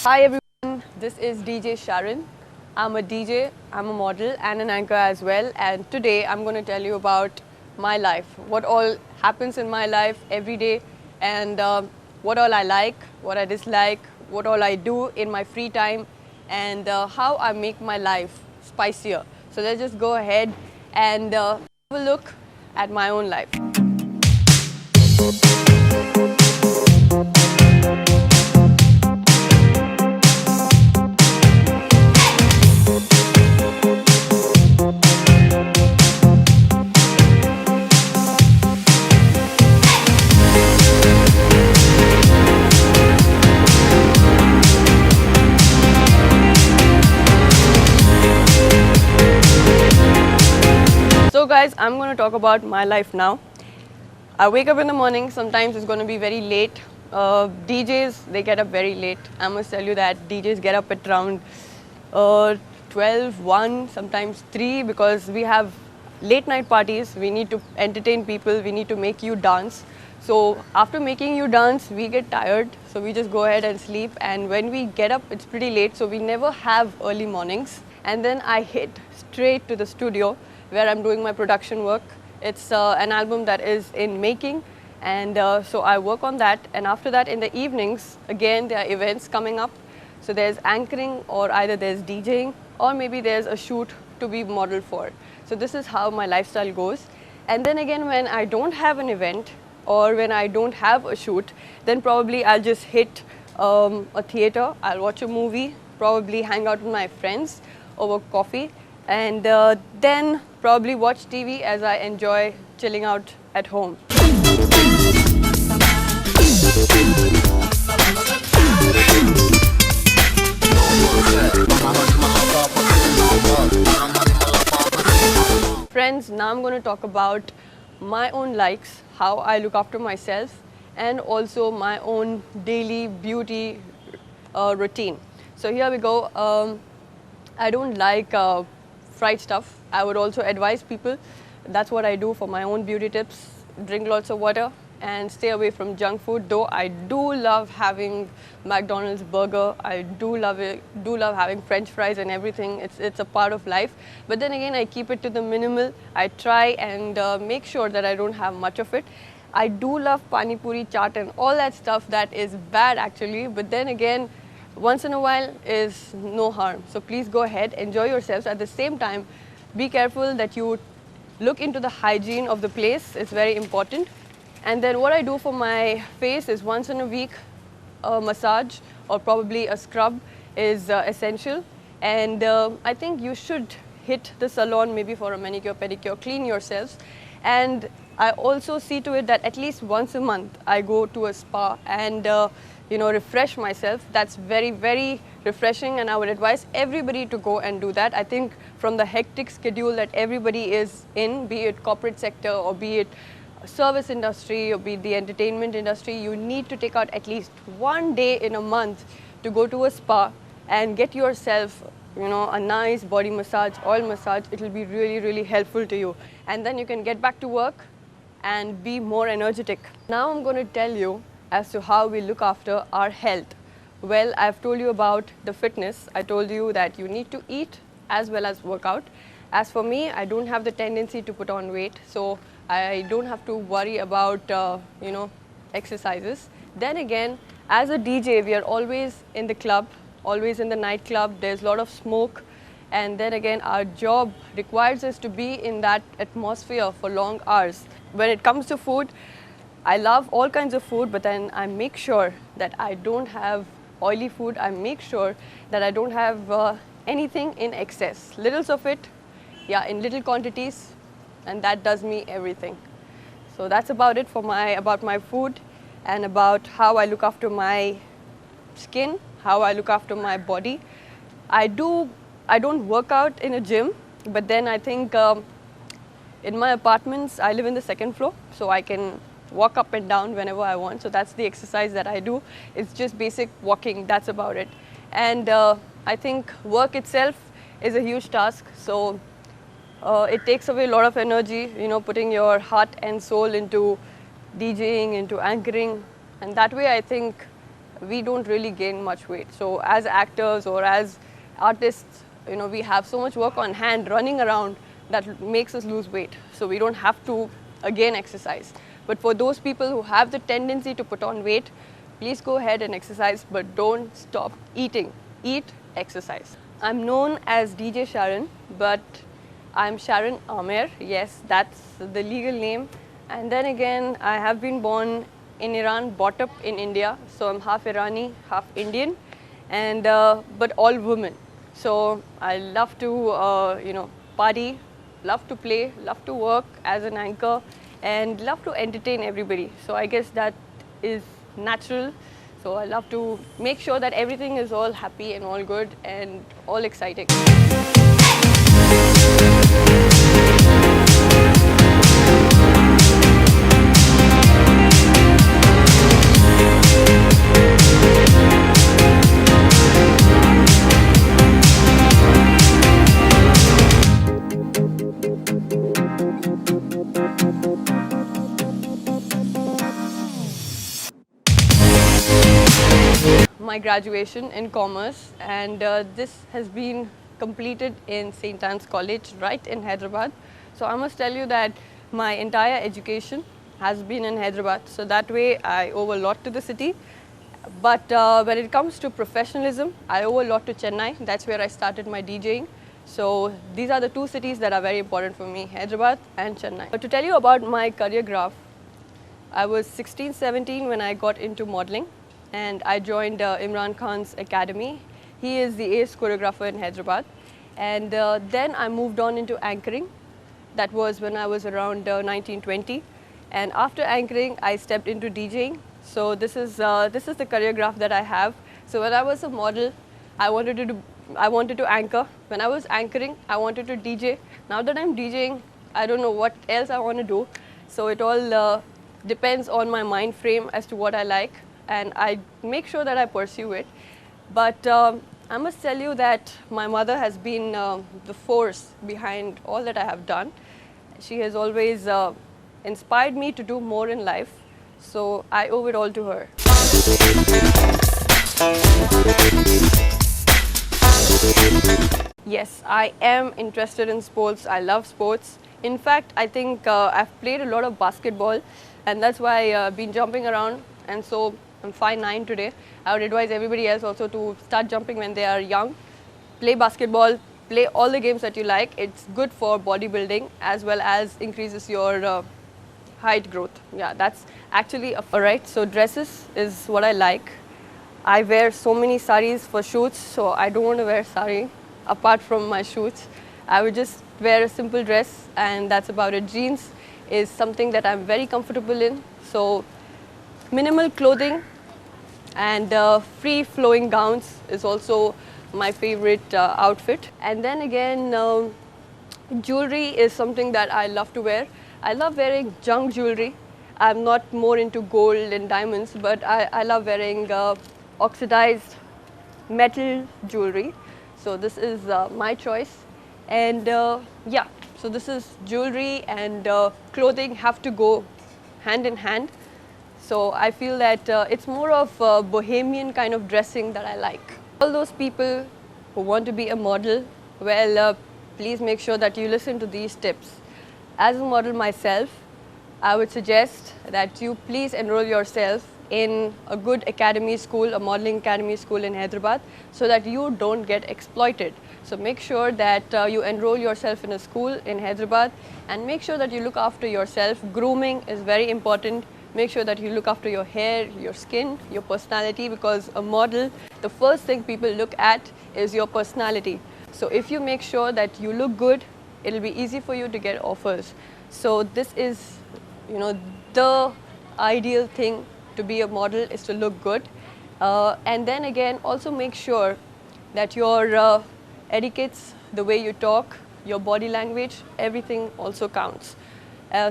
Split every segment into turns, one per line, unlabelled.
Hi everyone, this is DJ Sharon. I'm a DJ, I'm a model and an anchor as well, and today I'm going to tell you about my life, what all happens in my life every day, and what all I like, what I dislike, what all I do in my free time, and how I make my life spicier. So let's just go ahead and have a look at my own life. So guys, I'm going to talk about my life now. I wake up in the morning, sometimes it's going to be very late. DJs, they get up very late. I must tell you that DJs get up at around 12, 1, sometimes 3 because we have late night parties. We need to entertain people, we need to make you dance. So after making you dance, we get tired. So we just go ahead and sleep. And when we get up, it's pretty late. So we never have early mornings. And then I hit straight to the studio where I'm doing my production work. It's an album that is in making, and so I work on that. And after that, in the evenings, again, there are events coming up. So there's anchoring, or either there's DJing, or maybe there's a shoot to be modeled for. So this is how my lifestyle goes. And then again, when I don't have an event, or when I don't have a shoot, then probably I'll just hit a theater, I'll watch a movie, probably hang out with my friends over coffee, and then probably watch TV as I enjoy chilling out at home. Friends, now I'm going to talk about my own likes, how I look after myself, and also my own daily beauty routine. So here we go. I don't like fried stuff. I would also advise people, that's what I do for my own beauty tips. Drink lots of water and stay away from junk food. Though I do love having McDonald's burger, I do love having French fries and everything. It's a part of life. But then again, I keep it to the minimal. I try and make sure that I don't have much of it. I do love pani puri, chaat and all that stuff that is bad actually. But then again, once in a while is no harm. So please go ahead, enjoy yourselves. At the same time, be careful that you look into the hygiene of the place. It's very important. And then what I do for my face is once in a week, a massage or probably a scrub is essential. And I think you should hit the salon maybe for a manicure, pedicure, clean yourselves. And I also see to it that at least once a month I go to a spa and refresh myself. That's very, very refreshing, and I would advise everybody to go and do that. I think from the hectic schedule that everybody is in, be it corporate sector or be it service industry or be it the entertainment industry, you need to take out at least one day in a month to go to a spa and get yourself a nice body massage, oil massage. It will be really, really helpful to you. And then you can get back to work and be more energetic. Now I'm going to tell you as to how we look after our health. Well, I've told you about the fitness. I told you that you need to eat as well as work out. As for me, I don't have the tendency to put on weight, so I don't have to worry about exercises. Then again, as a DJ, we are always in the club, always in the nightclub. There's a lot of smoke, and then again, our job requires us to be in that atmosphere for long hours. When it comes to food, I love all kinds of food, but then I make sure that I don't have oily food. I make sure that I don't have anything in excess. Littles of it, yeah, in little quantities, and that does me everything. So that's about it for about my food and about how I look after my skin, how I look after my body. I don't work out in a gym, but then I think in my apartments, I live in the second floor, so I can walk up and down whenever I want. So that's the exercise that I do. It's just basic walking, that's about it. And I think work itself is a huge task. So it takes away a lot of energy, putting your heart and soul into DJing, into anchoring. And that way I think we don't really gain much weight. So as actors or as artists, we have so much work on hand running around that makes us lose weight. So we don't have to again exercise. But for those people who have the tendency to put on weight, please go ahead and exercise, but don't stop eating. Eat, exercise. I'm known as DJ Sharon, but I'm Sharon Amer. Yes, that's the legal name. And then again, I have been born in Iran, brought up in India. So I'm half Irani, half Indian, and but all women. So I love to, party, love to play, love to work as an anchor, and love to entertain everybody. So I guess that is natural. So I love to make sure that everything is all happy and all good and all exciting. My graduation in commerce, and this has been completed in St. Anne's College right in Hyderabad. So I must tell you that my entire education has been in Hyderabad, so that way I owe a lot to the city. But when it comes to professionalism, I owe a lot to Chennai. That's where I started my DJing. So these are the two cities that are very important for me, Hyderabad and Chennai. But to tell you about my career graph, I was 16, 17 when I got into modeling, and I joined Imran Khan's academy. He is the ace choreographer in Hyderabad. And then I moved on into anchoring. That was when I was around 19, 20. And after anchoring, I stepped into DJing. So this is the career graph that I have. So when I was a model, I wanted to anchor. When I was anchoring, I wanted to DJ. Now that I'm DJing, I don't know what else I want to do. So it all depends on my mind frame as to what I like, and I make sure that I pursue it. But I must tell you that my mother has been the force behind all that I have done. She has always inspired me to do more in life, so I owe it all to her. Yes, I am interested in sports. I love sports. In fact, I think I've played a lot of basketball, and that's why I've been jumping around, and so I'm 5'9" today. I would advise everybody else also to start jumping when they are young. Play basketball, play all the games that you like. It's good for bodybuilding as well as increases your height growth. Yeah, that's actually alright. So dresses is what I like. I wear so many saris for shoots, so I don't want to wear sari apart from my shoots. I would just wear a simple dress, and that's about it. Jeans is something that I'm very comfortable in. So minimal clothing and free flowing gowns is also my favorite outfit. And then again, jewelry is something that I love to wear. I love wearing junk jewelry. I'm not more into gold and diamonds, but I love wearing oxidized metal jewelry. So this is my choice. And yeah, so this is jewelry and clothing have to go hand in hand. So I feel that it's more of a bohemian kind of dressing that I like. All those people who want to be a model, well, please make sure that you listen to these tips. As a model myself, I would suggest that you please enroll yourself in a good academy school, a modeling academy school in Hyderabad, so that you don't get exploited. So make sure that you enroll yourself in a school in Hyderabad, and make sure that you look after yourself. Grooming is very important. Make sure that you look after your hair, your skin, your personality, because a model, the first thing people look at is your personality. So if you make sure that you look good, it'll be easy for you to get offers. So this is, the ideal thing to be a model is to look good. And then again, also make sure that your etiquettes, the way you talk, your body language, everything also counts.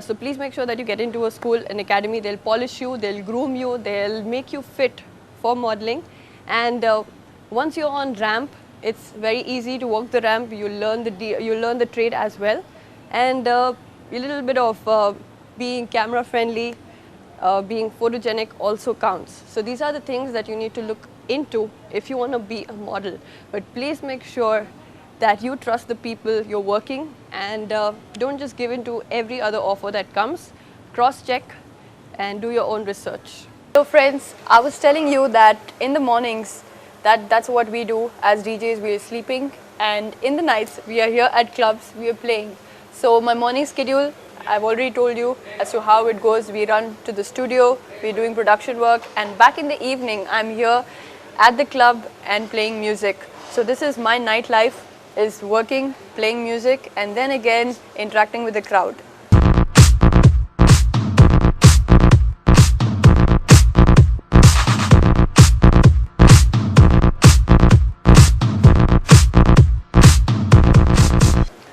So please make sure that you get into a school, an academy. They'll polish you, they'll groom you, they'll make you fit for modeling. And once you're on ramp, it's very easy to walk the ramp. You learn the trade as well, and a little bit of being camera friendly, being photogenic also counts. So these are the things that you need to look into if you want to be a model. But please make sure that you trust the people you're working, and don't just give in to every other offer that comes. Cross-check and do your own research. So friends, I was telling you that in the mornings, that's what we do as DJs. We are sleeping, and in the nights we are here at clubs, we are playing. So my morning schedule, I've already told you as to how it goes. We run to the studio, we're doing production work, and back in the evening I'm here at the club and playing music. So this is my nightlife, is working, playing music, and then again interacting with the crowd.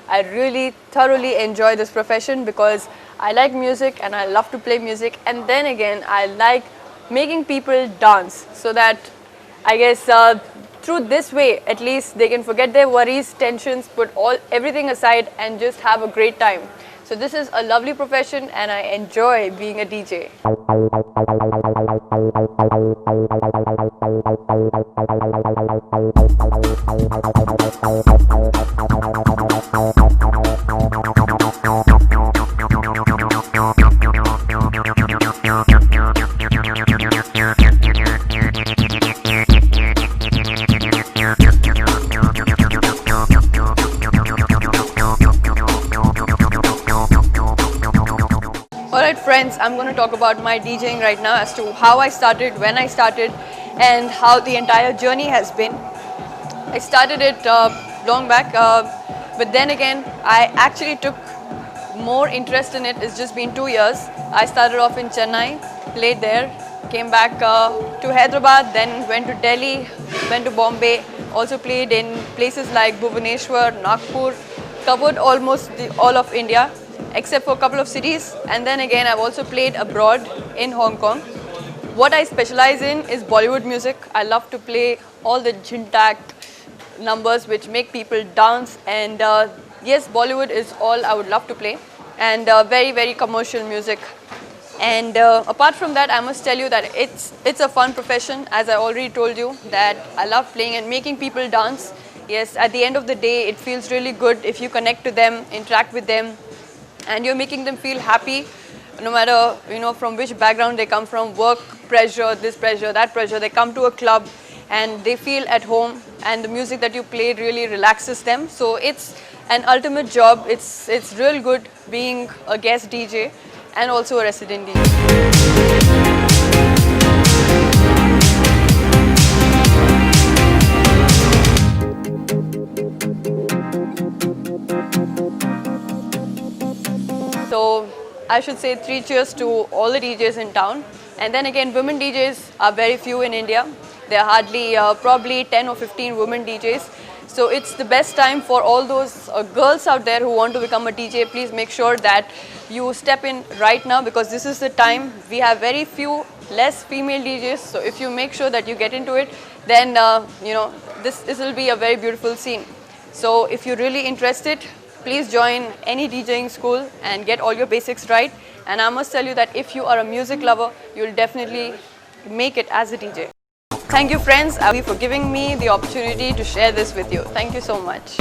I really thoroughly enjoy this profession because I like music and I love to play music, and then again I like making people dance, so that I guess through this way at least they can forget their worries, tensions, put everything aside and just have a great time. So this is a lovely profession and I enjoy being a DJ. Alright friends, I'm going to talk about my DJing right now, as to how I started, when I started, and how the entire journey has been. I started it long back, but then again I actually took more interest in it. It's just been 2 years. I started off in Chennai, played there, came back to Hyderabad, then went to Delhi, went to Bombay, also played in places like Bhubaneswar, Nagpur, covered almost all of India except for a couple of cities, and then again I've also played abroad in Hong Kong. What I specialize in is Bollywood music. I love to play all the jhintak numbers which make people dance, and yes, Bollywood is all I would love to play, and very, very commercial music. And apart from that, I must tell you that it's a fun profession, as I already told you, that I love playing and making people dance. Yes, at the end of the day, it feels really good if you connect to them, interact with them, and you're making them feel happy, no matter from which background they come from, work pressure, this pressure, that pressure. They come to a club and they feel at home, and the music that you play really relaxes them. So it's an ultimate job. It's real good being a guest DJ and also a resident DJ. So I should say 3 cheers to all the DJs in town. And then again, women DJs are very few in India. There are hardly probably 10 or 15 women DJs. So it's the best time for all those girls out there who want to become a DJ. Please make sure that you step in right now, because this is the time. We have very few less female DJs. So if you make sure that you get into it, then this will be a very beautiful scene. So if you're really interested, please join any DJing school and get all your basics right. And I must tell you that if you are a music lover, you'll definitely make it as a DJ. Thank you friends, for giving me the opportunity to share this with you. Thank you so much.